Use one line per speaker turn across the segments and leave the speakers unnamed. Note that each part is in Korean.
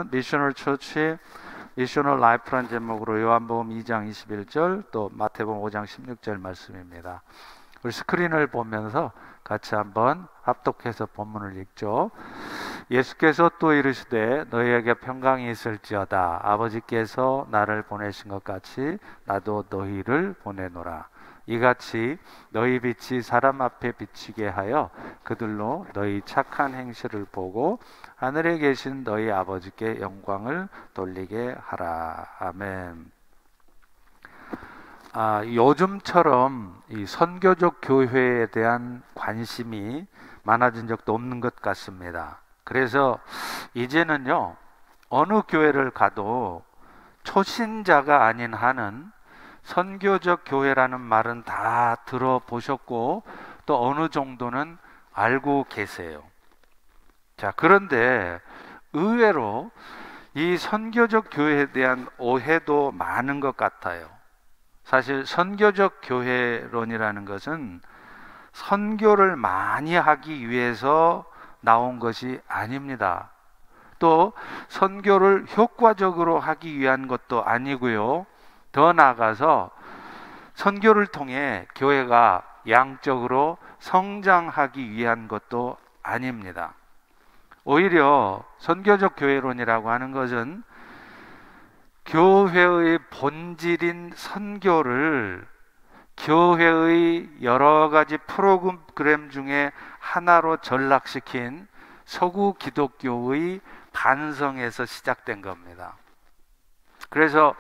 미셔널 처치, 미셔널 라이프라는 제목으로 요한복음 2장 21절 또 마태복음 5장 16절 말씀입니다. 우리 스크린을 보면서 같이 한번 합독해서 본문을 읽죠. 예수께서 또 이르시되 너희에게 평강이 있을지어다. 아버지께서 나를 보내신 것 같이 나도 너희를 보내노라. 이같이 너희 빛이 사람 앞에 비치게 하여 그들로 너희 착한 행실을 보고 하늘에 계신 너희 아버지께 영광을 돌리게 하라. 아멘. 요즘처럼 이 선교적 교회에 대한 관심이 많아진 적도 없는 것 같습니다. 그래서 이제는요, 어느 교회를 가도 초신자가 아닌 한은 선교적 교회라는 말은 다 들어보셨고 또 어느 정도는 알고 계세요. 자, 그런데 의외로 이 선교적 교회에 대한 오해도 많은 것 같아요. 사실 선교적 교회론이라는 것은 선교를 많이 하기 위해서 나온 것이 아닙니다. 또 선교를 효과적으로 하기 위한 것도 아니고요. 더 나아가서 선교를 통해 교회가 양적으로 성장하기 위한 것도 아닙니다. 오히려 선교적 교회론이라고 하는 것은 교회의 본질인 선교를 교회의 여러 가지 프로그램 중에 하나로 전락시킨 서구 기독교의 반성에서 시작된 겁니다. 그래서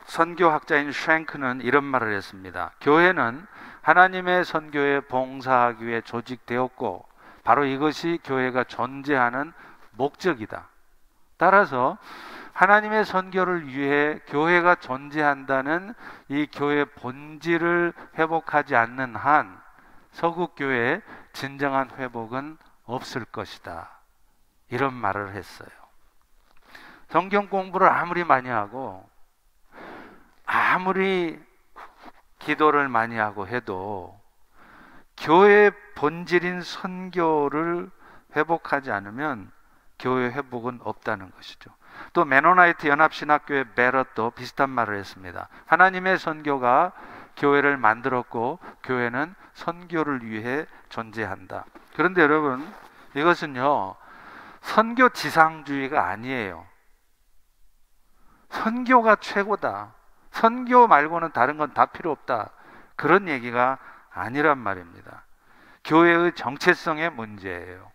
선교학자인 쉔크는 이런 말을 했습니다. 교회는 하나님의 선교에 봉사하기 위해 조직되었고 바로 이것이 교회가 존재하는 목적이다. 따라서 하나님의 선교를 위해 교회가 존재한다는 이 교회의 본질을 회복하지 않는 한 서구교회의 진정한 회복은 없을 것이다. 이런 말을 했어요. 성경 공부를 아무리 많이 하고 아무리 기도를 많이 하고 해도 교회의 본질인 선교를 회복하지 않으면 교회 회복은 없다는 것이죠. 또 메노나이트 연합신학교의 베럿도 비슷한 말을 했습니다. 하나님의 선교가 교회를 만들었고 교회는 선교를 위해 존재한다. 그런데 여러분, 이것은요 선교 지상주의가 아니에요. 선교가 최고다. 선교 말고는 다른 건 다 필요 없다. 그런 얘기가 아니란 말입니다. 교회의 정체성의 문제예요.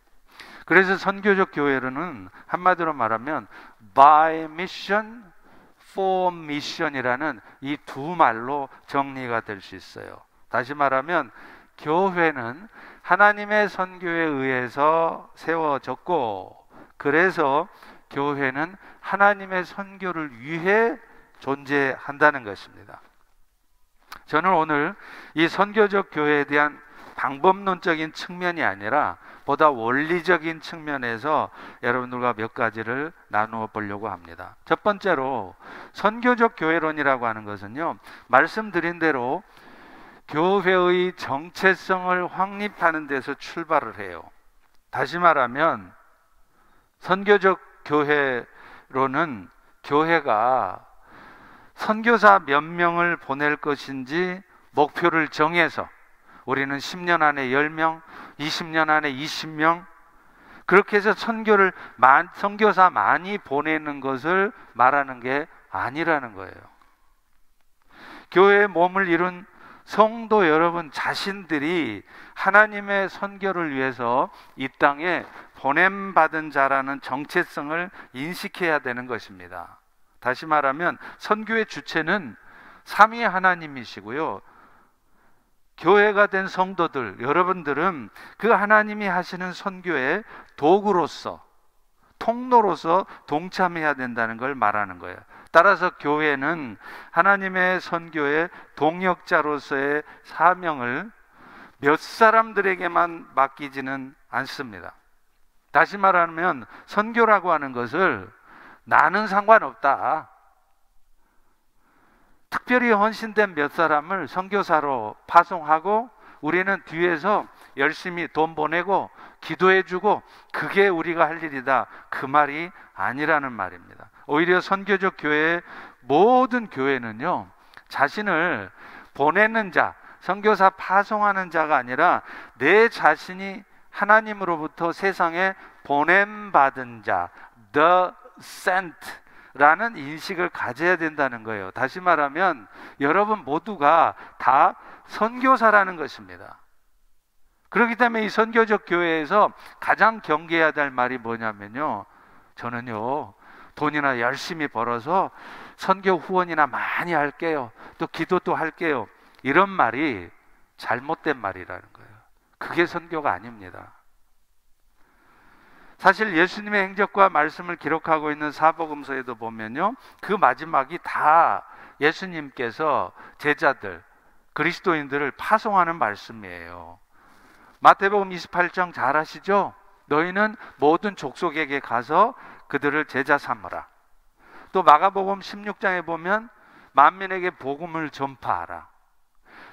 그래서 선교적 교회로는 한마디로 말하면 by mission, for mission이라는 이 두 말로 정리가 될 수 있어요. 다시 말하면 교회는 하나님의 선교에 의해서 세워졌고 그래서 교회는 하나님의 선교를 위해 존재한다는 것입니다. 저는 오늘 이 선교적 교회에 대한 방법론적인 측면이 아니라 보다 원리적인 측면에서 여러분들과 몇 가지를 나누어 보려고 합니다. 첫 번째로 선교적 교회론이라고 하는 것은요, 말씀드린 대로 교회의 정체성을 확립하는 데서 출발을 해요. 다시 말하면 선교적 교회론은 교회가 선교사 몇 명을 보낼 것인지 목표를 정해서 우리는 10년 안에 10명, 20년 안에 20명 그렇게 해서 선교사 많이 보내는 것을 말하는 게 아니라는 거예요. 교회의 몸을 이룬 성도 여러분 자신들이 하나님의 선교를 위해서 이 땅에 보냄받은 자라는 정체성을 인식해야 되는 것입니다. 다시 말하면 선교의 주체는 삼위 하나님이시고요. 교회가 된 성도들, 여러분들은 그 하나님이 하시는 선교의 도구로서, 통로로서 동참해야 된다는 걸 말하는 거예요. 따라서 교회는 하나님의 선교의 동역자로서의 사명을 몇 사람들에게만 맡기지는 않습니다. 다시 말하면 선교라고 하는 것을 나는 상관없다. 특별히 헌신된 몇 사람을 선교사로 파송하고 우리는 뒤에서 열심히 돈 보내고 기도해주고 그게 우리가 할 일이다, 그 말이 아니라는 말입니다. 오히려 선교적 교회의 모든 교회는요, 자신을 보내는 자, 선교사 파송하는 자가 아니라 내 자신이 하나님으로부터 세상에 보냄받은 자, the sent 라는 인식을 가져야 된다는 거예요. 다시 말하면 여러분 모두가 다 선교사라는 것입니다. 그렇기 때문에 이 선교적 교회에서 가장 경계해야 될 말이 뭐냐면요, 저는요 돈이나 열심히 벌어서 선교 후원이나 많이 할게요, 또 기도도 할게요, 이런 말이 잘못된 말이라는 거예요. 그게 선교가 아닙니다. 사실 예수님의 행적과 말씀을 기록하고 있는 사복음서에도 보면요, 그 마지막이 다 예수님께서 제자들, 그리스도인들을 파송하는 말씀이에요. 마태복음 28장 잘 아시죠? 너희는 모든 족속에게 가서 그들을 제자 삼으라. 또 마가복음 16장에 보면 만민에게 복음을 전파하라.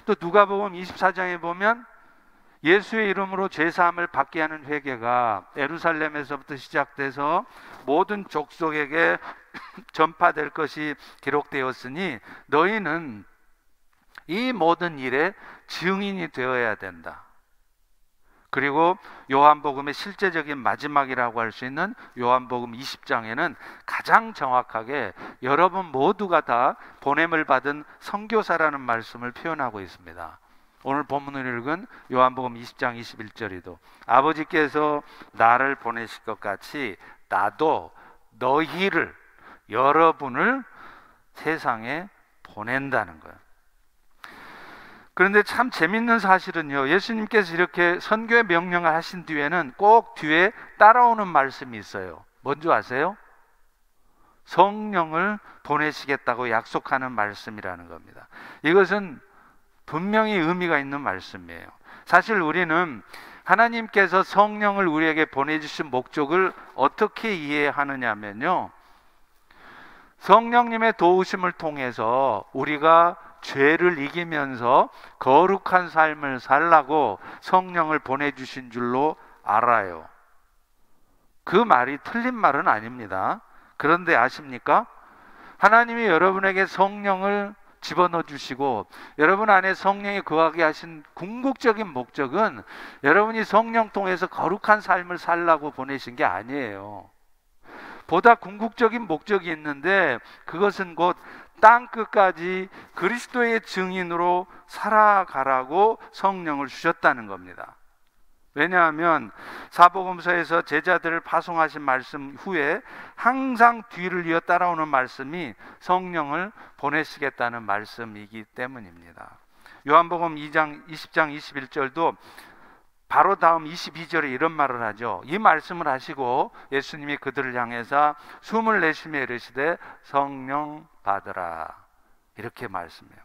또 누가복음 24장에 보면 예수의 이름으로 죄사함을 받게 하는 회개가 예루살렘에서부터 시작돼서 모든 족속에게 전파될 것이 기록되었으니 너희는 이 모든 일에 증인이 되어야 된다. 그리고 요한복음의 실제적인 마지막이라고 할 수 있는 요한복음 20장에는 가장 정확하게 여러분 모두가 다 보냄을 받은 선교사라는 말씀을 표현하고 있습니다. 오늘 본문을 읽은 요한복음 20장 21절에도 아버지께서 나를 보내실 것 같이 나도 너희를, 여러분을 세상에 보낸다는 거예요. 그런데 참 재밌는 사실은요, 예수님께서 이렇게 선교의 명령을 하신 뒤에는 꼭 뒤에 따라오는 말씀이 있어요. 뭔지 아세요? 성령을 보내시겠다고 약속하는 말씀이라는 겁니다. 이것은 분명히 의미가 있는 말씀이에요. 사실 우리는 하나님께서 성령을 우리에게 보내주신 목적을 어떻게 이해하느냐면요, 성령님의 도우심을 통해서 우리가 죄를 이기면서 거룩한 삶을 살라고 성령을 보내주신 줄로 알아요. 그 말이 틀린 말은 아닙니다. 그런데 아십니까? 하나님이 여러분에게 성령을 집어넣어 주시고 여러분 안에 성령이 거하게 하신 궁극적인 목적은 여러분이 성령 통해서 거룩한 삶을 살라고 보내신 게 아니에요. 보다 궁극적인 목적이 있는데 그것은 곧 땅끝까지 그리스도의 증인으로 살아가라고 성령을 주셨다는 겁니다. 왜냐하면 사복음서에서 제자들을 파송하신 말씀 후에 항상 뒤를 이어 따라오는 말씀이 성령을 보내시겠다는 말씀이기 때문입니다. 요한복음 20장 21절도 바로 다음 22절에 이런 말을 하죠. 이 말씀을 하시고 예수님이 그들을 향해서 숨을 내쉬며 이르시되 성령 받으라, 이렇게 말씀해요.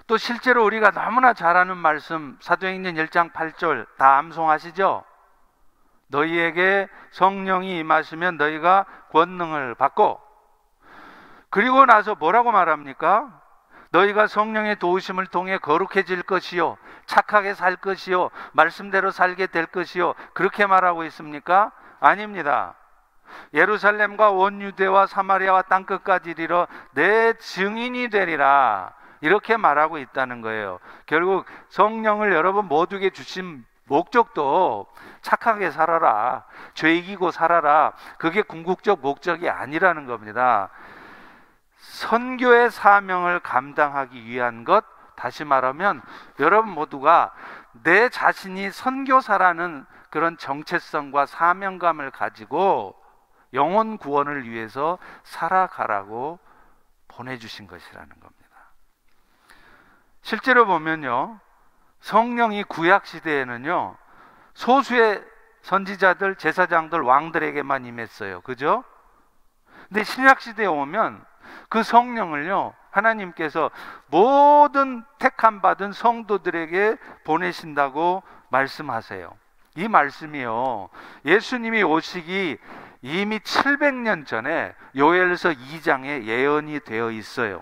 또 실제로 우리가 너무나 잘 아는 말씀, 사도행전 1장 8절 다 암송하시죠? 너희에게 성령이 임하시면 너희가 권능을 받고, 그리고 나서 뭐라고 말합니까? 너희가 성령의 도우심을 통해 거룩해질 것이요, 착하게 살 것이요, 말씀대로 살게 될 것이요, 그렇게 말하고 있습니까? 아닙니다. 예루살렘과 온 유대와 사마리아와 땅끝까지 이르러 내 증인이 되리라, 이렇게 말하고 있다는 거예요. 결국 성령을 여러분 모두에게 주신 목적도 착하게 살아라, 죄 이기고 살아라, 그게 궁극적 목적이 아니라는 겁니다. 선교의 사명을 감당하기 위한 것, 다시 말하면 여러분 모두가 내 자신이 선교사라는 그런 정체성과 사명감을 가지고 영혼 구원을 위해서 살아가라고 보내주신 것이라는 겁니다. 실제로 보면요, 성령이 구약 시대에는요 소수의 선지자들, 제사장들, 왕들에게만 임했어요. 그죠? 근데 신약 시대에 오면 그 성령을요 하나님께서 모든 택함 받은 성도들에게 보내신다고 말씀하세요. 이 말씀이요, 예수님이 오시기 이미 700년 전에 요엘서 2장에 예언이 되어 있어요.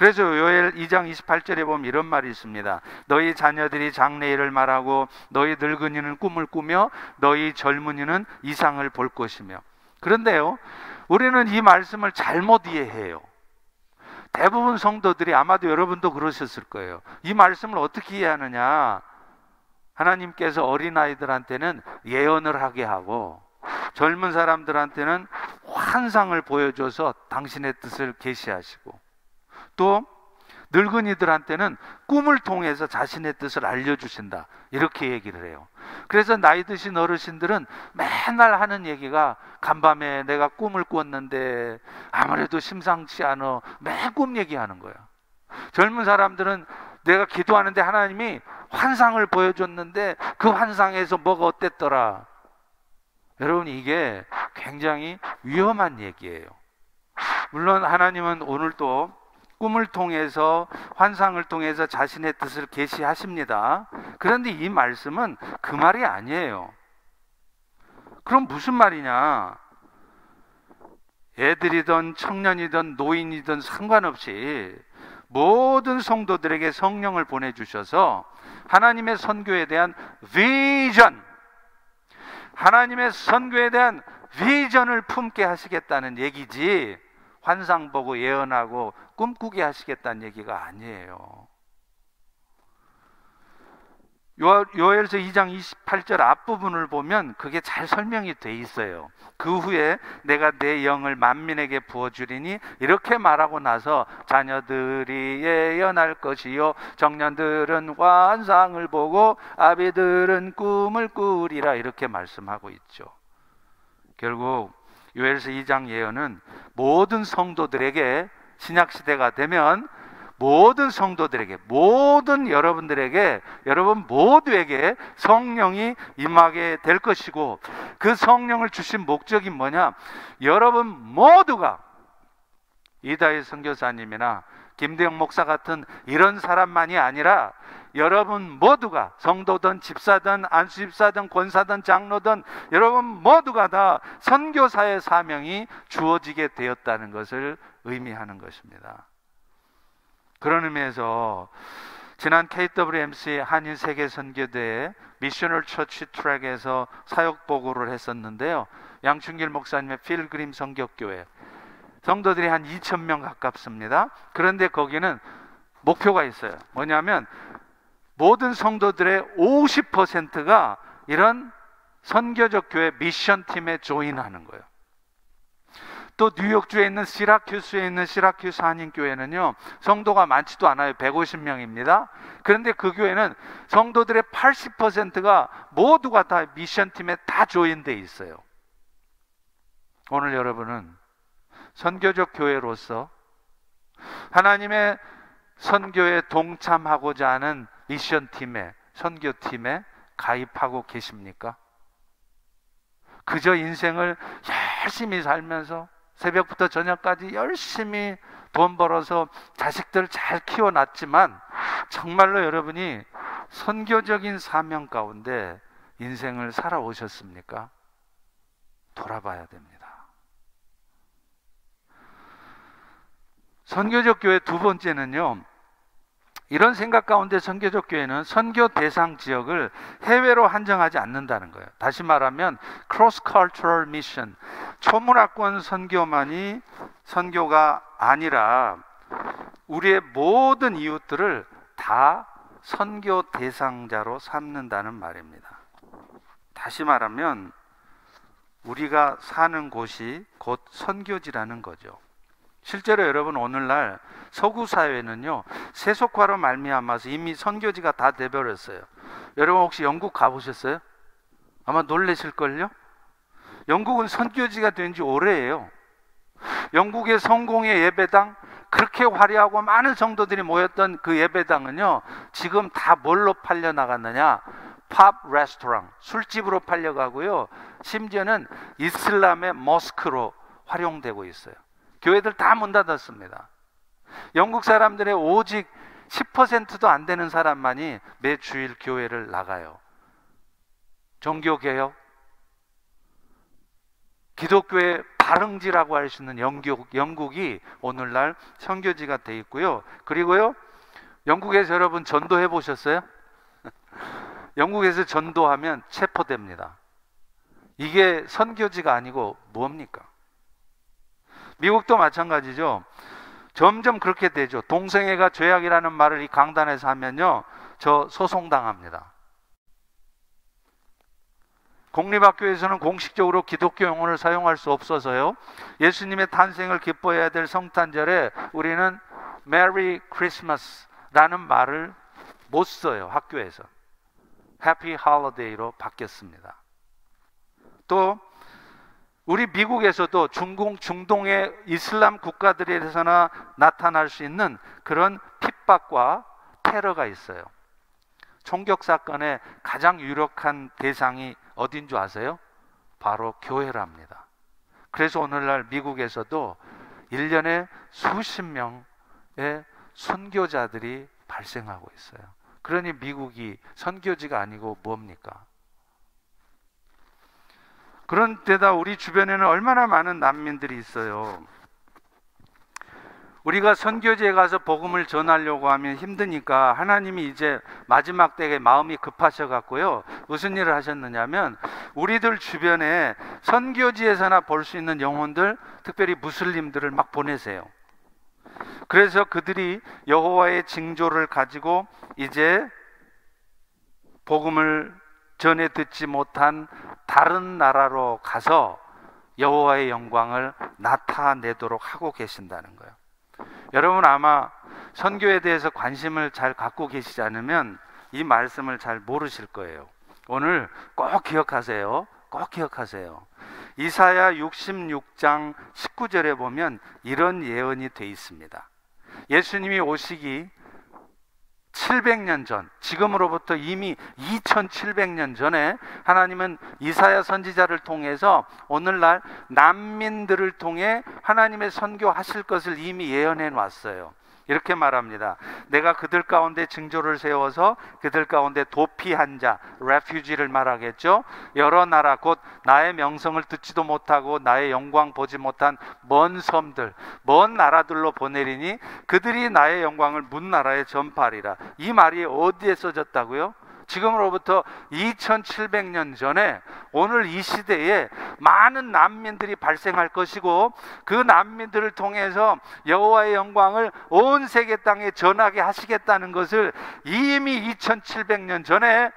그래서 요엘 2장 28절에 보면 이런 말이 있습니다. 너희 자녀들이 장래일을 말하고 너희 늙은이는 꿈을 꾸며 너희 젊은이는 이상을 볼 것이며. 그런데요, 우리는 이 말씀을 잘못 이해해요. 대부분 성도들이, 아마도 여러분도 그러셨을 거예요. 이 말씀을 어떻게 이해하느냐? 하나님께서 어린아이들한테는 예언을 하게 하고 젊은 사람들한테는 환상을 보여줘서 당신의 뜻을 계시하시고, 또 늙은이들한테는 꿈을 통해서 자신의 뜻을 알려주신다, 이렇게 얘기를 해요. 그래서 나이 드신 어르신들은 맨날 하는 얘기가, 간밤에 내가 꿈을 꿨는데 아무래도 심상치 않아, 매일 꿈 얘기하는 거예요. 젊은 사람들은 내가 기도하는데 하나님이 환상을 보여줬는데 그 환상에서 뭐가 어땠더라. 여러분, 이게 굉장히 위험한 얘기예요. 물론 하나님은 오늘도 꿈을 통해서, 환상을 통해서 자신의 뜻을 계시하십니다. 그런데 이 말씀은 그 말이 아니에요. 그럼 무슨 말이냐? 애들이든 청년이든 노인이든 상관없이 모든 성도들에게 성령을 보내주셔서 하나님의 선교에 대한 비전, 하나님의 선교에 대한 비전을 품게 하시겠다는 얘기지, 환상 보고 예언하고 꿈꾸게 하시겠다는 얘기가 아니에요. 요엘서 2장 28절 앞부분을 보면 그게 잘 설명이 돼 있어요. 그 후에 내가 내 영을 만민에게 부어주리니, 이렇게 말하고 나서 자녀들이 예언할 것이요 청년들은 환상을 보고 아비들은 꿈을 꾸리라, 이렇게 말씀하고 있죠. 결국 요엘서 2장 예언은 모든 성도들에게, 신약시대가 되면 모든 성도들에게, 모든 여러분들에게, 여러분 모두에게 성령이 임하게 될 것이고, 그 성령을 주신 목적이 뭐냐? 여러분 모두가 이다희 선교사님이나 김대영 목사 같은 이런 사람만이 아니라 여러분 모두가, 성도든 집사든 안수집사든 권사든 장로든, 여러분 모두가 다 선교사의 사명이 주어지게 되었다는 것을 의미하는 것입니다. 그런 의미에서 지난 KWMC 한인 세계 선교대회 미셔널 처치 트랙에서 사역 보고를 했었는데요. 양춘길 목사님의 필그림 성격교회, 성도들이 한 2,000명 가깝습니다. 그런데 거기는 목표가 있어요. 뭐냐면 모든 성도들의 50%가 이런 선교적 교회 미션팀에 조인하는 거예요. 또 뉴욕주에 있는 시라큐스에 있는 시라큐스 한인교회는요, 성도가 많지도 않아요. 150명입니다. 그런데 그 교회는 성도들의 80%가 모두가 다 미션팀에 다 조인되어 있어요. 오늘 여러분은 선교적 교회로서 하나님의 선교에 동참하고자 하는 미션팀에, 선교팀에 가입하고 계십니까? 그저 인생을 열심히 살면서 새벽부터 저녁까지 열심히 돈 벌어서 자식들 잘 키워놨지만 정말로 여러분이 선교적인 사명 가운데 인생을 살아오셨습니까? 돌아봐야 됩니다. 선교적 교회 두 번째는요, 이런 생각 가운데 선교적 교회는 선교 대상 지역을 해외로 한정하지 않는다는 거예요. 다시 말하면 크로스 컬처럴 미션, 초문화권 선교만이 선교가 아니라 우리의 모든 이웃들을 다 선교 대상자로 삼는다는 말입니다. 다시 말하면 우리가 사는 곳이 곧 선교지라는 거죠. 실제로 여러분, 오늘날 서구 사회는요, 세속화로 말미암아서 이미 선교지가 다 돼버렸어요. 여러분 혹시 영국 가보셨어요? 아마 놀라실걸요? 영국은 선교지가 된 지 오래예요. 영국의 성공의 예배당, 그렇게 화려하고 많은 성도들이 모였던 그 예배당은요, 지금 다 뭘로 팔려나갔느냐? 팝 레스토랑, 술집으로 팔려가고요, 심지어는 이슬람의 모스크로 활용되고 있어요. 교회들 다 문 닫았습니다. 영국 사람들의 오직 10%도 안 되는 사람만이 매 주일 교회를 나가요. 종교개혁, 기독교의 발흥지라고 할 수 있는 영국이 오늘날 선교지가 돼 있고요. 그리고요, 영국에서 여러분 전도해 보셨어요? 영국에서 전도하면 체포됩니다. 이게 선교지가 아니고 뭡니까? 미국도 마찬가지죠. 점점 그렇게 되죠. 동성애가 죄악이라는 말을 이 강단에서 하면요, 저 소송당합니다. 공립학교에서는 공식적으로 기독교 용어를 사용할 수 없어서요, 예수님의 탄생을 기뻐해야 될 성탄절에 우리는 메리 크리스마스라는 말을 못 써요. 학교에서 해피 홀리데이로 바뀌었습니다. 또 우리 미국에서도 중동의 이슬람 국가들에서나 나타날 수 있는 그런 핍박과 테러가 있어요. 총격 사건의 가장 유력한 대상이 어딘 줄 아세요? 바로 교회랍니다. 그래서 오늘날 미국에서도 1년에 수십 명의 선교자들이 발생하고 있어요. 그러니 미국이 선교지가 아니고 뭡니까? 그런데다 우리 주변에는 얼마나 많은 난민들이 있어요. 우리가 선교지에 가서 복음을 전하려고 하면 힘드니까 하나님이 이제 마지막 때에 마음이 급하셔 갖고요, 무슨 일을 하셨느냐면, 우리들 주변에 선교지에서나 볼 수 있는 영혼들, 특별히 무슬림들을 막 보내세요. 그래서 그들이 여호와의 징조를 가지고 이제 복음을 전에 듣지 못한 다른 나라로 가서 여호와의 영광을 나타내도록 하고 계신다는 거예요. 여러분 아마 선교에 대해서 관심을 잘 갖고 계시지 않으면 이 말씀을 잘 모르실 거예요. 오늘 꼭 기억하세요. 꼭 기억하세요. 이사야 66장 19절에 보면 이런 예언이 돼 있습니다. 예수님이 오시기 700년 전, 지금으로부터 이미 2700년 전에 하나님은 이사야 선지자를 통해서 오늘날 난민들을 통해 하나님의 선교하실 것을 이미 예언해 놨어요. 이렇게 말합니다. 내가 그들 가운데 징조를 세워서 그들 가운데 도피한 자, refugee를 말하겠죠. 여러 나라, 곧 나의 명성을 듣지도 못하고 나의 영광 보지 못한 먼 섬들, 먼 나라들로 보내리니 그들이 나의 영광을 문 나라에 전파하리라. 이 말이 어디에 써졌다고요? 지금으로부터 2700년 전에 오늘 이 시대에 많은 난민들이 발생할 것이고, 그 난민들을 통해서 여호와의 영광을 온 세계 땅에 전하게 하시겠다는 것을 이미 2700년 전에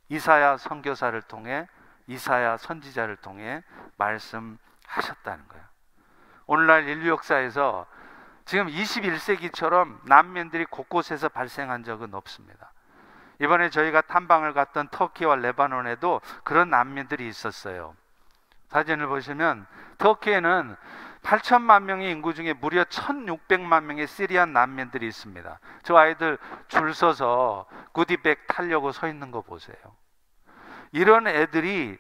이사야 선교사를 통해, 이사야 선지자를 통해 말씀하셨다는 거예요. 오늘날 인류 역사에서 지금 21세기처럼 난민들이 곳곳에서 발생한 적은 없습니다. 이번에 저희가 탐방을 갔던 터키와 레바논에도 그런 난민들이 있었어요. 사진을 보시면 터키에는 8천만 명의 인구 중에 무려 1600만 명의 시리안 난민들이 있습니다. 저 아이들 줄 서서 구디백 타려고 서 있는 거 보세요. 이런 애들이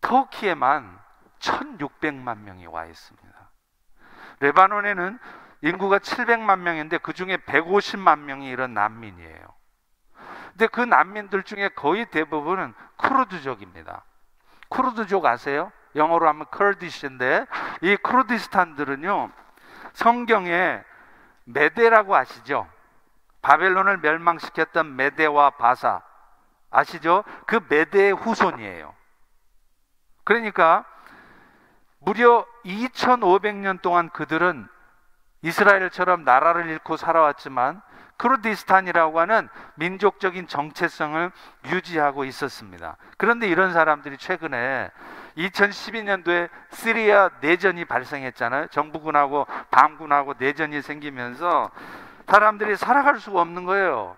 터키에만 1600만 명이 와 있습니다. 레바논에는 인구가 700만 명인데 그 중에 150만 명이 이런 난민이에요. 근데 그 난민들 중에 거의 대부분은 쿠르드족입니다. 쿠르드족 아세요? 영어로 하면 커디시인데, 이 쿠르디스탄들은요, 성경에 메데라고 아시죠? 바벨론을 멸망시켰던 메데와 바사 아시죠? 그 메데의 후손이에요. 그러니까 무려 2500년 동안 그들은 이스라엘처럼 나라를 잃고 살아왔지만 쿠르디스탄이라고 하는 민족적인 정체성을 유지하고 있었습니다. 그런데 이런 사람들이 최근에 2012년도에 시리아 내전이 발생했잖아요. 정부군하고 반군하고 내전이 생기면서 사람들이 살아갈 수가 없는 거예요.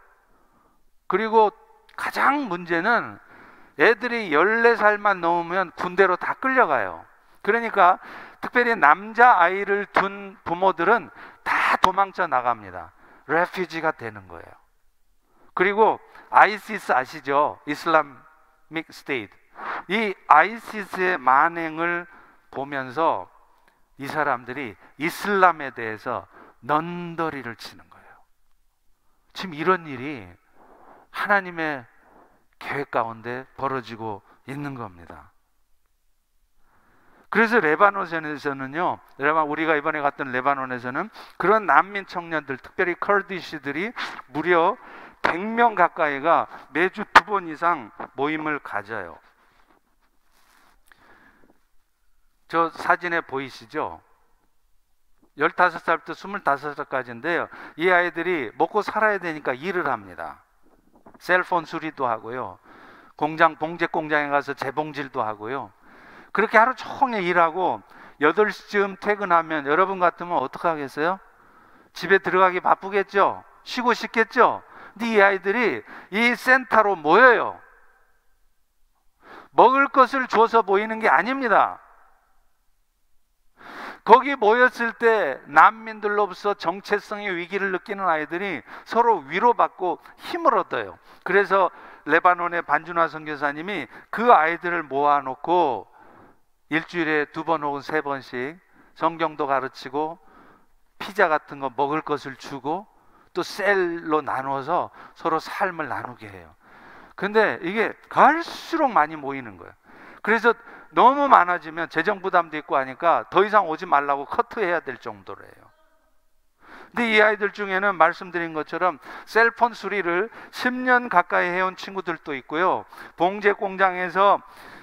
그리고 가장 문제는 애들이 14살만 넘으면 군대로 다 끌려가요. 그러니까 특별히 남자아이를 둔 부모들은 다 도망쳐 나갑니다. 레퓨지가 되는 거예요. 그리고 아이시스 아시죠? 이슬람믹 스테이트. 이 아이시스의 만행을 보면서 이 사람들이 이슬람에 대해서 넌더리를 치는 거예요. 지금 이런 일이 하나님의 계획 가운데 벌어지고 있는 겁니다. 그래서 레바논에서는요, 우리가 이번에 갔던 레바논에서는 그런 난민 청년들, 특별히 커디시들이 무려 100명 가까이가 매주 2번 이상 모임을 가져요. 저 사진에 보이시죠? 15살부터 25살까지인데요. 이 아이들이 먹고 살아야 되니까 일을 합니다. 셀폰 수리도 하고요. 봉제 공장에 가서 재봉질도 하고요. 그렇게 하루 종일 일하고 8시쯤 퇴근하면 여러분 같으면 어떻게 하겠어요? 집에 들어가기 바쁘겠죠? 쉬고 싶겠죠? 근데 이 아이들이 이 센터로 모여요. 먹을 것을 줘서 모이는 게 아닙니다. 거기 모였을 때 난민들로부터 정체성의 위기를 느끼는 아이들이 서로 위로받고 힘을 얻어요. 그래서 레바논의 반준화 선교사님이 그 아이들을 모아놓고 일주일에 2번 혹은 3번씩 성경도 가르치고 피자 같은 거 먹을 것을 주고 또 셀로 나눠서 서로 삶을 나누게 해요. 근데 이게 갈수록 많이 모이는 거예요. 그래서 너무 많아지면 재정 부담도 있고 하니까 더 이상 오지 말라고 커트해야 될 정도래요. 근데 이 아이들 중에는 말씀드린 것처럼 셀폰 수리를 10년 가까이 해온 친구들도 있고요. 봉제 공장에서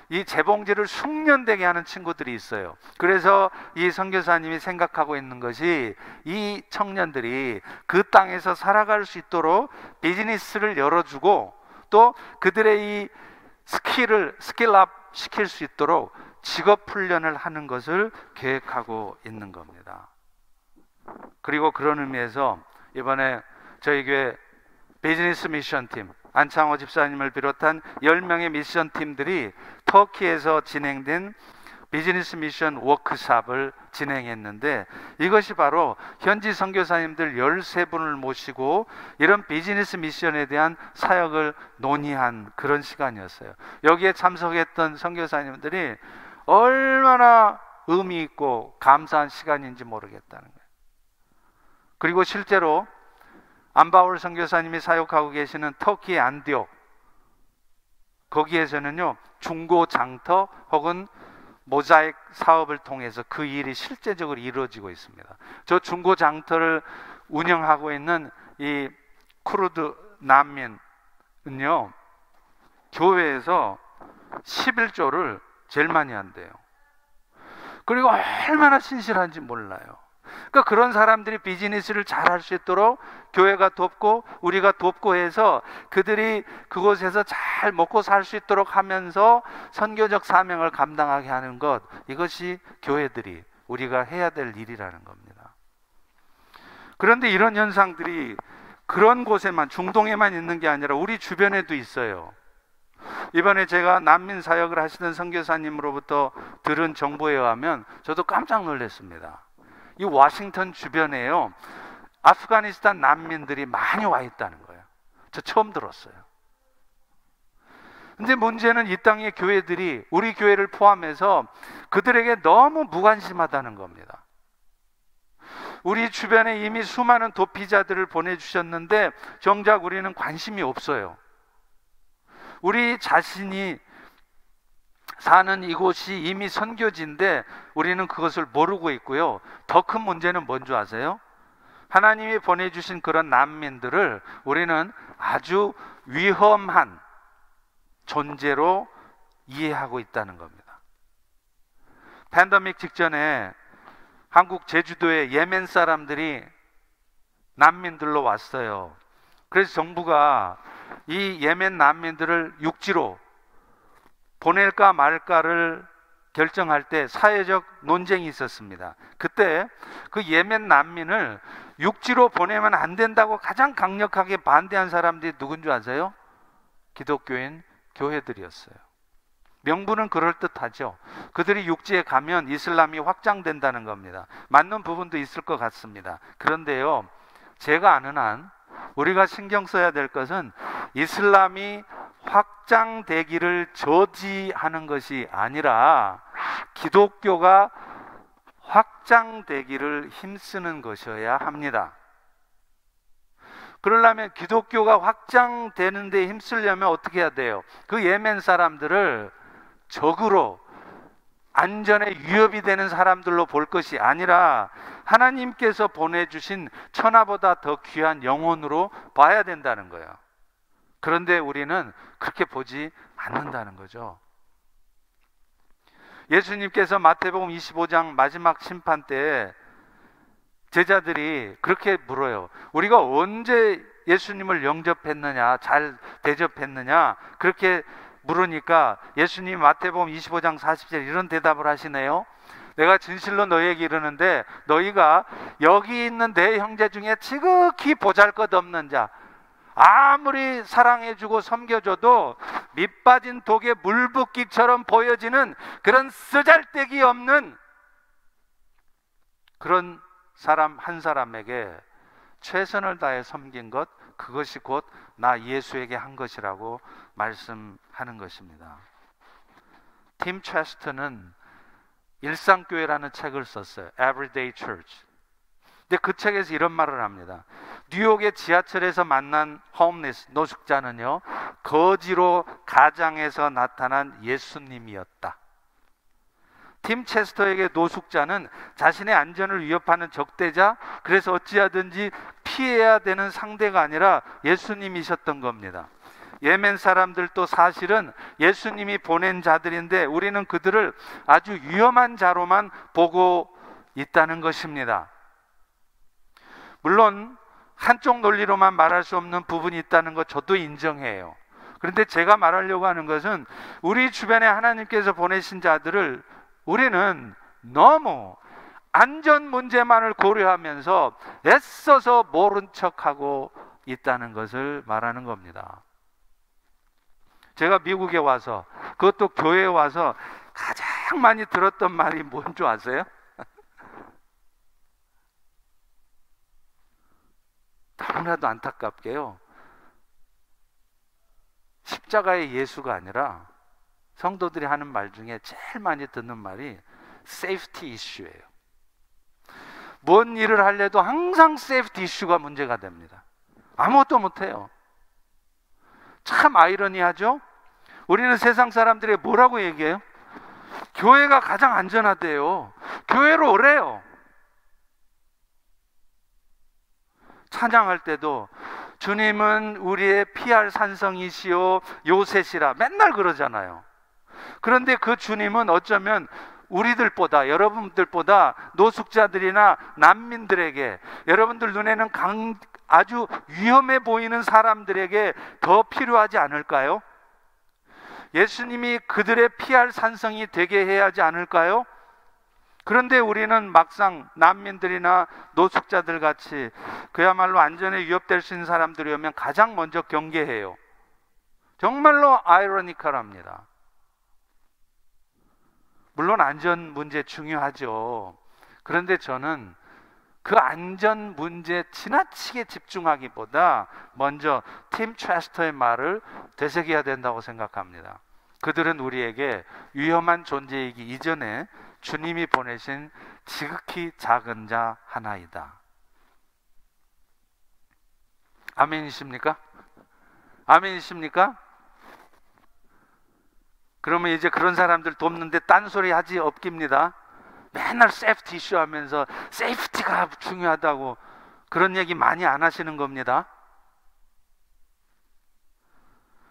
이 재봉지를 숙련되게 하는 친구들이 있어요. 그래서 이 선교사님이 생각하고 있는 것이 이 청년들이 그 땅에서 살아갈 수 있도록 비즈니스를 열어주고 또 그들의 이 스킬업 시킬 수 있도록 직업 훈련을 하는 것을 계획하고 있는 겁니다. 그리고 그런 의미에서 이번에 저희 교회 비즈니스 미션팀 안창호 집사님을 비롯한 10명의 미션팀들이 터키에서 진행된 비즈니스 미션 워크숍을 진행했는데 이것이 바로 현지 선교사님들 13분을 모시고 이런 비즈니스 미션에 대한 사역을 논의한 그런 시간이었어요. 여기에 참석했던 선교사님들이 얼마나 의미 있고 감사한 시간인지 모르겠다는 거예요. 그리고 실제로 안바울 선교사님이 사역하고 계시는 터키의 안디옥, 거기에서는요 중고 장터 혹은 모자익 사업을 통해서 그 일이 실제적으로 이루어지고 있습니다. 저 중고 장터를 운영하고 있는 이 쿠르드 난민은요 교회에서 11조를 제일 많이 한대요. 그리고 얼마나 신실한지 몰라요. 그러니까 그런 사람들이 비즈니스를 잘 할 수 있도록 교회가 돕고 우리가 돕고 해서 그들이 그곳에서 잘 먹고 살 수 있도록 하면서 선교적 사명을 감당하게 하는 것, 이것이 교회들이 우리가 해야 될 일이라는 겁니다. 그런데 이런 현상들이 그런 곳에만, 중동에만 있는 게 아니라 우리 주변에도 있어요. 이번에 제가 난민 사역을 하시던 선교사님으로부터 들은 정보에 의하면 저도 깜짝 놀랐습니다. 이 워싱턴 주변에요 아프가니스탄 난민들이 많이 와 있다는 거예요. 저 처음 들었어요. 근데 문제는 이 땅의 교회들이 우리 교회를 포함해서 그들에게 너무 무관심하다는 겁니다. 우리 주변에 이미 수많은 도피자들을 보내주셨는데 정작 우리는 관심이 없어요. 우리 자신이 사는 이곳이 이미 선교지인데 우리는 그것을 모르고 있고요. 더 큰 문제는 뭔지 아세요? 하나님이 보내주신 그런 난민들을 우리는 아주 위험한 존재로 이해하고 있다는 겁니다. 팬데믹 직전에 한국 제주도에 예멘 사람들이 난민들로 왔어요. 그래서 정부가 이 예멘 난민들을 육지로 보낼까 말까를 결정할 때 사회적 논쟁이 있었습니다. 그때 그 예멘 난민을 육지로 보내면 안 된다고 가장 강력하게 반대한 사람들이 누군 줄 아세요? 기독교인 교회들이었어요. 명분은 그럴듯하죠. 그들이 육지에 가면 이슬람이 확장된다는 겁니다. 맞는 부분도 있을 것 같습니다. 그런데요, 제가 아는 한 우리가 신경 써야 될 것은 이슬람이 확장되기를 저지하는 것이 아니라 기독교가 확장되기를 힘쓰는 것이어야 합니다. 그러려면 기독교가 확장되는 데 힘쓰려면 어떻게 해야 돼요? 그 예멘 사람들을 적으로 안전에 위협이 되는 사람들로 볼 것이 아니라 하나님께서 보내주신 천하보다 더 귀한 영혼으로 봐야 된다는 거예요. 그런데 우리는 그렇게 보지 않는다는 거죠. 예수님께서 마태복음 25장 마지막 심판 때 제자들이 그렇게 물어요. 우리가 언제 예수님을 영접했느냐, 잘 대접했느냐, 그렇게 물으니까 예수님 마태복음 25장 40절 이런 대답을 하시네요. 내가 진실로 너희에게 이르는데 너희가 여기 있는 내 형제 중에 지극히 보잘것없는 자, 아무리 사랑해주고 섬겨줘도 밑빠진 독에 물붓기처럼 보여지는 그런 쓰잘데기 없는 그런 사람 한 사람에게 최선을 다해 섬긴 것, 그것이 곧 나 예수에게 한 것이라고 말씀하는 것입니다. 팀 체스터는 일상교회라는 책을 썼어요. Everyday Church. 근데 그 책에서 이런 말을 합니다. 뉴욕의 지하철에서 만난 홈리스, 노숙자는요, 거지로 가장에서 나타난 예수님이었다. 팀 체스터에게 노숙자는 자신의 안전을 위협하는 적대자, 그래서 어찌하든지 피해야 되는 상대가 아니라 예수님이셨던 겁니다. 예멘 사람들도 사실은 예수님이 보낸 자들인데 우리는 그들을 아주 위험한 자로만 보고 있다는 것입니다. 물론 한쪽 논리로만 말할 수 없는 부분이 있다는 것 저도 인정해요. 그런데 제가 말하려고 하는 것은 우리 주변에 하나님께서 보내신 자들을 우리는 너무 안전 문제만을 고려하면서 애써서 모른 척하고 있다는 것을 말하는 겁니다. 제가 미국에 와서, 그것도 교회에 와서 가장 많이 들었던 말이 뭔 줄 아세요? 너무나도 안타깝게요, 십자가의 예수가 아니라 성도들이 하는 말 중에 제일 많이 듣는 말이 세이프티 이슈예요. 뭔 일을 하려도 항상 세이프티 이슈가 문제가 됩니다. 아무것도 못해요. 참 아이러니하죠? 우리는 세상 사람들이 뭐라고 얘기해요? 교회가 가장 안전하대요. 교회로 오래요. 찬양할 때도 주님은 우리의 피할 산성이시오 요새시라 맨날 그러잖아요. 그런데 그 주님은 어쩌면 우리들보다, 여러분들보다 노숙자들이나 난민들에게, 여러분들 눈에는 아주 위험해 보이는 사람들에게 더 필요하지 않을까요? 예수님이 그들의 피할 산성이 되게 해야 하지 않을까요? 그런데 우리는 막상 난민들이나 노숙자들 같이 그야말로 안전에 위협될 수 있는 사람들이 오면 가장 먼저 경계해요. 정말로 아이러니컬합니다. 물론 안전 문제 중요하죠. 그런데 저는 그 안전 문제에 지나치게 집중하기보다 먼저 팀 체스터의 말을 되새겨야 된다고 생각합니다. 그들은 우리에게 위험한 존재이기 이전에 주님이 보내신 지극히 작은 자 하나이다. 아멘이십니까? 아멘이십니까? 그러면 이제 그런 사람들 돕는데 딴소리 하지 없깁니다. 맨날 세이프티 이슈 하면서 세이프티가 중요하다고 그런 얘기 많이 안 하시는 겁니다.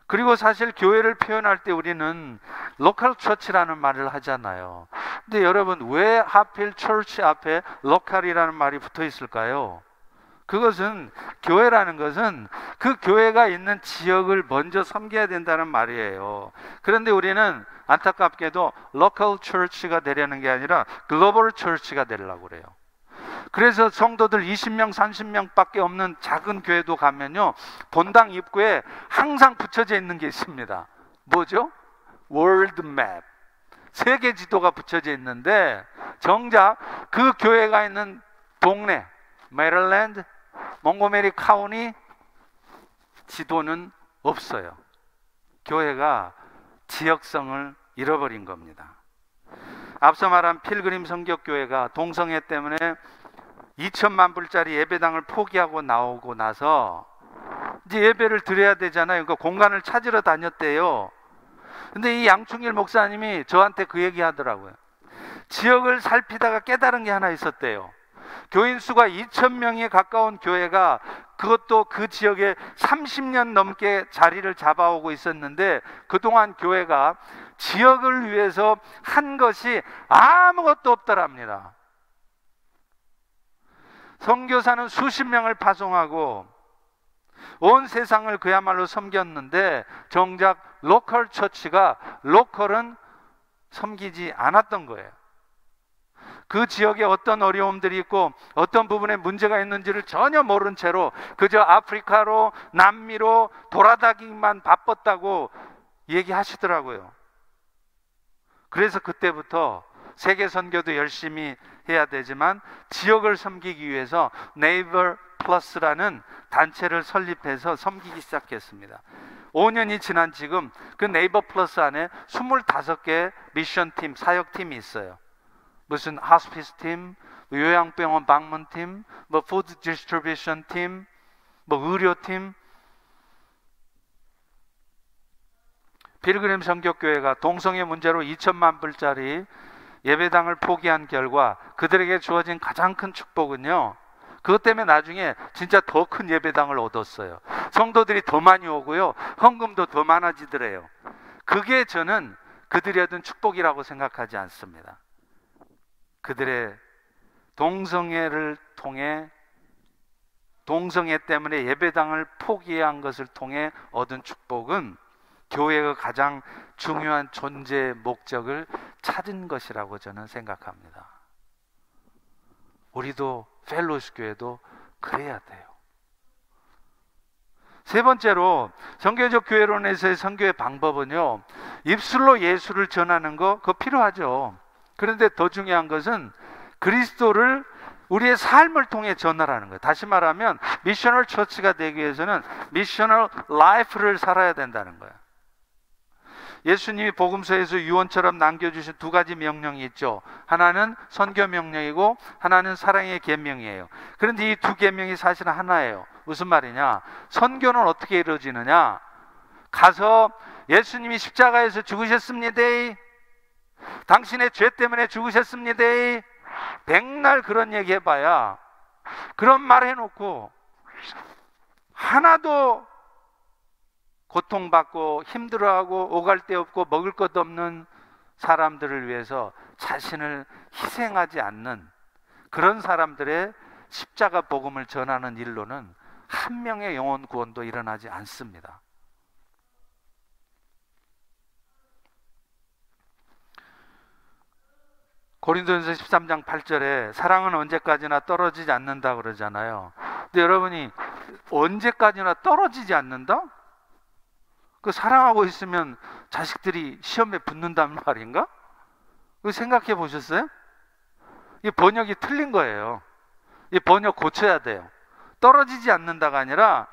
그리고 사실 교회를 표현할 때 우리는 로컬 처치라는 말을 하잖아요. 근데 여러분, 왜 하필 처치 앞에 로컬이라는 말이 붙어 있을까요? 그것은, 교회라는 것은 그 교회가 있는 지역을 먼저 섬겨야 된다는 말이에요. 그런데 우리는 안타깝게도 로컬 처치가 되려는 게 아니라 글로벌 처치가 되려고 그래요. 그래서 성도들 20명, 30명 밖에 없는 작은 교회도 가면요, 본당 입구에 항상 붙여져 있는 게 있습니다. 뭐죠? 월드 맵, 세계 지도가 붙여져 있는데 정작 그 교회가 있는 동네, 메릴랜드, 몽고메리 카운티 지도는 없어요. 교회가 지역성을 잃어버린 겁니다. 앞서 말한 필그림 성격교회가 동성애 때문에 2천만 불짜리 예배당을 포기하고 나오고 나서 이제 예배를 드려야 되잖아요. 그러니까 공간을 찾으러 다녔대요. 근데 이 양충일 목사님이 저한테 그 얘기 하더라고요. 지역을 살피다가 깨달은 게 하나 있었대요. 교인 수가 2,000명에 가까운 교회가 그것도 그 지역에 30년 넘게 자리를 잡아오고 있었는데, 그동안 교회가 지역을 위해서 한 것이 아무것도 없더랍니다. 선교사는 수십 명을 파송하고 온 세상을 그야말로 섬겼는데, 정작 로컬 처치가 로컬은 섬기지 않았던 거예요. 그 지역에 어떤 어려움들이 있고 어떤 부분에 문제가 있는지를 전혀 모른 채로 그저 아프리카로 남미로 돌아다니기만 바빴다고 얘기하시더라고요. 그래서 그때부터 세계 선교도 열심히 해야 되지만 지역을 섬기기 위해서 네이버 플러스라는 단체를 설립해서 섬기기 시작했습니다. 5년이 지난 지금 그 네이버 플러스 안에 25개 미션팀, 사역팀이 있어요. 무슨 하스피스 팀, 요양병원 방문팀, 푸드 디스트리뷰션 팀, 의료팀. 필그림 선교교회가 동성애 문제로 2천만 불짜리 예배당을 포기한 결과 그들에게 주어진 가장 큰 축복은요, 그것 때문에 나중에 진짜 더 큰 예배당을 얻었어요. 성도들이 더 많이 오고요, 헌금도 더 많아지더래요. 그게 저는 그들이 얻은 축복이라고 생각하지 않습니다. 그들의 동성애를 통해, 동성애 때문에 예배당을 포기한 것을 통해 얻은 축복은 교회의 가장 중요한 존재 목적을 찾은 것이라고 저는 생각합니다. 우리도 펠로시 교회도 그래야 돼요. 세 번째로 선교적 교회론에서의 선교의 방법은요, 입술로 예수를 전하는 거 그거 필요하죠. 그런데 더 중요한 것은 그리스도를 우리의 삶을 통해 전하라는 거예요. 다시 말하면 미셔널 처치가 되기 위해서는 미셔널 라이프를 살아야 된다는 거예요. 예수님이 복음서에서 유언처럼 남겨주신 두 가지 명령이 있죠. 하나는 선교 명령이고 하나는 사랑의 계명이에요. 그런데 이 두 계명이 사실은 하나예요. 무슨 말이냐? 선교는 어떻게 이루어지느냐? 가서 예수님이 십자가에서 죽으셨습니다, 당신의 죄 때문에 죽으셨습니다, 백날 그런 얘기 해봐야, 그런 말 해놓고 하나도 고통받고 힘들어하고 오갈 데 없고 먹을 것 없는 사람들을 위해서 자신을 희생하지 않는 그런 사람들의 십자가 복음을 전하는 일로는 한 명의 영혼 구원도 일어나지 않습니다. 고린도전서 13장 8절에 사랑은 언제까지나 떨어지지 않는다 그러잖아요. 근데 여러분이 언제까지나 떨어지지 않는다? 그 사랑하고 있으면 자식들이 시험에 붙는단 말인가? 그거 생각해 보셨어요? 이 번역이 틀린 거예요. 이 번역 고쳐야 돼요. 떨어지지 않는다가 아니라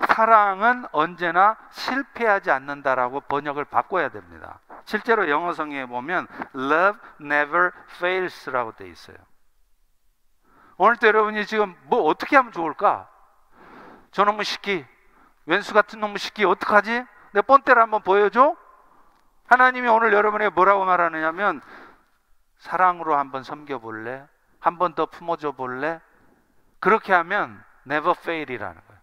사랑은 언제나 실패하지 않는다라고 번역을 바꿔야 됩니다. 실제로 영어 성경에 보면 Love never fails라고 되어 있어요. 오늘도 여러분이 지금 뭐 어떻게 하면 좋을까? 저놈의 시끼, 왼수 같은 놈의 시끼 어떡하지? 내 뻔때를 한번 보여줘? 하나님이 오늘 여러분에게 뭐라고 말하느냐면, 사랑으로 한번 섬겨볼래? 한 번 더 품어줘 볼래? 그렇게 하면 never fail이라는 거예요.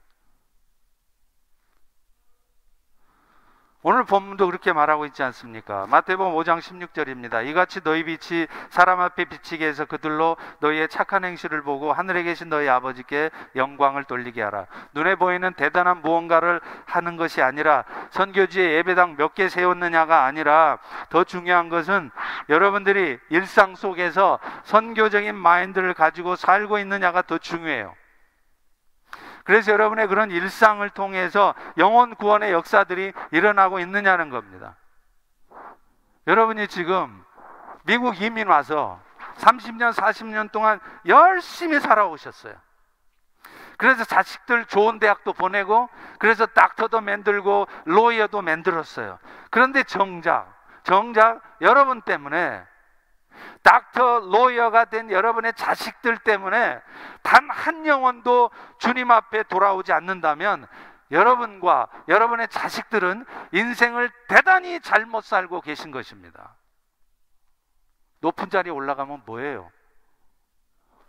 오늘 본문도 그렇게 말하고 있지 않습니까? 마태복음 5장 16절입니다. 이같이 너희 빛이 사람 앞에 비치게 해서 그들로 너희의 착한 행실을 보고 하늘에 계신 너희 아버지께 영광을 돌리게 하라. 눈에 보이는 대단한 무언가를 하는 것이 아니라, 선교지에 예배당 몇 개 세웠느냐가 아니라, 더 중요한 것은 여러분들이 일상 속에서 선교적인 마인드를 가지고 살고 있느냐가 더 중요해요. 그래서 여러분의 그런 일상을 통해서 영혼 구원의 역사들이 일어나고 있느냐는 겁니다. 여러분이 지금 미국 이민 와서 30년, 40년 동안 열심히 살아오셨어요. 그래서 자식들 좋은 대학도 보내고, 그래서 닥터도 만들고 로이어도 만들었어요. 그런데 정작 여러분 때문에, 닥터, 로이어가 된 여러분의 자식들 때문에 단 한 영혼도 주님 앞에 돌아오지 않는다면, 여러분과 여러분의 자식들은 인생을 대단히 잘못 살고 계신 것입니다. 높은 자리에 올라가면 뭐예요?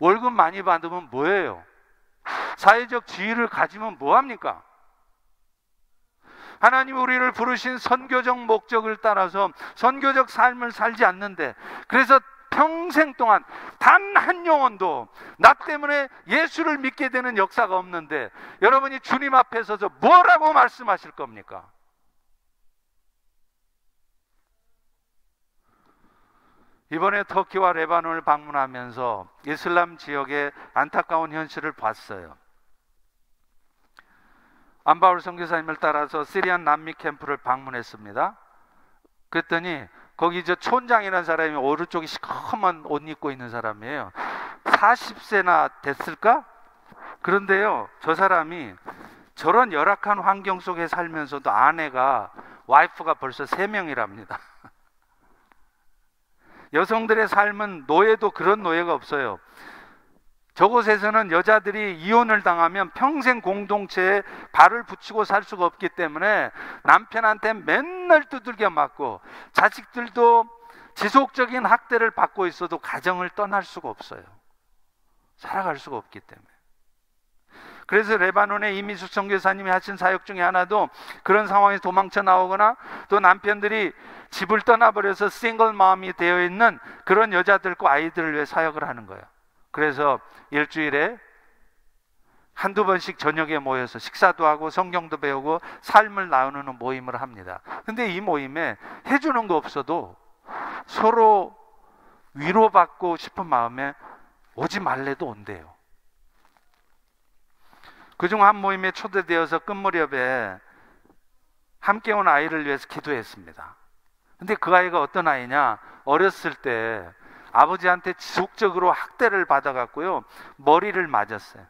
월급 많이 받으면 뭐예요? 사회적 지위를 가지면 뭐합니까? 하나님 우리를 부르신 선교적 목적을 따라서 선교적 삶을 살지 않는데, 그래서 평생 동안 단 한 영혼도 나 때문에 예수를 믿게 되는 역사가 없는데, 여러분이 주님 앞에 서서 뭐라고 말씀하실 겁니까? 이번에 터키와 레바논을 방문하면서 이슬람 지역의 안타까운 현실을 봤어요. 안바울 선교사님을 따라서 시리안 난미 캠프를 방문했습니다. 그랬더니 거기 저 촌장이라는 사람이 오른쪽에 시커먼 옷 입고 있는 사람이에요. 40세나 됐을까? 그런데요, 저 사람이 저런 열악한 환경 속에 살면서도 아내가, 와이프가 벌써 3명이랍니다. 여성들의 삶은 노예도 그런 노예가 없어요. 저곳에서는 여자들이 이혼을 당하면 평생 공동체에 발을 붙이고 살 수가 없기 때문에 남편한테 맨날 두들겨 맞고, 자식들도 지속적인 학대를 받고 있어도 가정을 떠날 수가 없어요. 살아갈 수가 없기 때문에. 그래서 레바논의 이미숙 선교사님이 하신 사역 중에 하나도 그런 상황에서 도망쳐 나오거나, 또 남편들이 집을 떠나버려서 싱글 맘이 되어 있는 그런 여자들과 아이들을 위해 사역을 하는 거예요. 그래서 일주일에 한두 번씩 저녁에 모여서 식사도 하고 성경도 배우고 삶을 나누는 모임을 합니다. 근데 이 모임에 해주는 거 없어도 서로 위로받고 싶은 마음에 오지 말래도 온대요. 그중 한 모임에 초대되어서 끝무렵에 함께 온 아이를 위해서 기도했습니다. 근데 그 아이가 어떤 아이냐, 어렸을 때 아버지한테 지속적으로 학대를 받아갖고요, 머리를 맞았어요.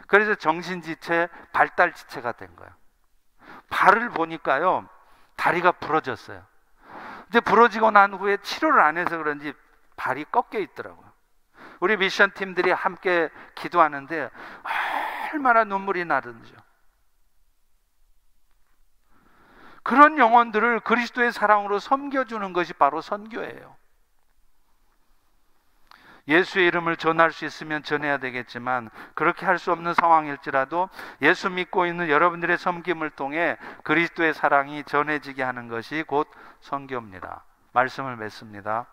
그래서 정신지체, 발달지체가 된 거예요. 발을 보니까요, 다리가 부러졌어요. 이제 부러지고 난 후에 치료를 안 해서 그런지 발이 꺾여 있더라고요. 우리 미션 팀들이 함께 기도하는데 얼마나 눈물이 나든지요. 그런 영혼들을 그리스도의 사랑으로 섬겨주는 것이 바로 선교예요. 예수의 이름을 전할 수 있으면 전해야 되겠지만, 그렇게 할 수 없는 상황일지라도 예수 믿고 있는 여러분들의 섬김을 통해 그리스도의 사랑이 전해지게 하는 것이 곧 선교입니다. 말씀을 맺습니다.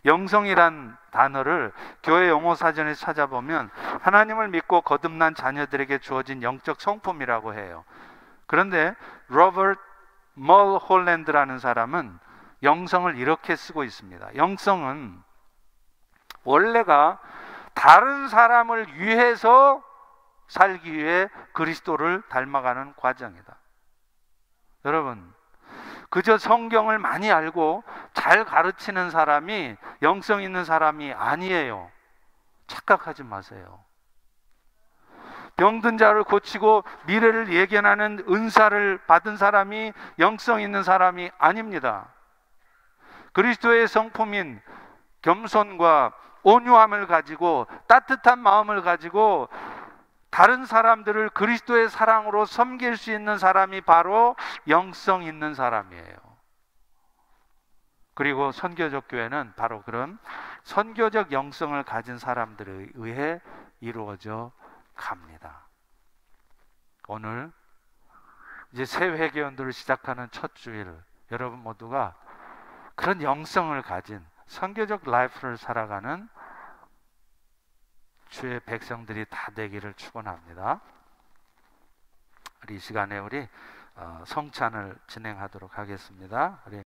영성이란 단어를 교회 용어 사전에 찾아보면 하나님을 믿고 거듭난 자녀들에게 주어진 영적 성품이라고 해요. 그런데 로버트 멀홀랜드라는 사람은 영성을 이렇게 쓰고 있습니다. 영성은 원래가 다른 사람을 위해서 살기 위해 그리스도를 닮아가는 과정이다. 여러분, 그저 성경을 많이 알고 잘 가르치는 사람이 영성 있는 사람이 아니에요. 착각하지 마세요. 병든 자를 고치고 미래를 예견하는 은사를 받은 사람이 영성 있는 사람이 아닙니다. 그리스도의 성품인 겸손과 온유함을 가지고 따뜻한 마음을 가지고 다른 사람들을 그리스도의 사랑으로 섬길 수 있는 사람이 바로 영성 있는 사람이에요. 그리고 선교적 교회는 바로 그런 선교적 영성을 가진 사람들에 의해 이루어져 갑니다. 오늘 이제 새 회개연도를 시작하는 첫 주일, 여러분 모두가 그런 영성을 가진 선교적 라이프를 살아가는 주의 백성들이 다 되기를 축원합니다. 이 시간에 우리 성찬을 진행하도록 하겠습니다. 우리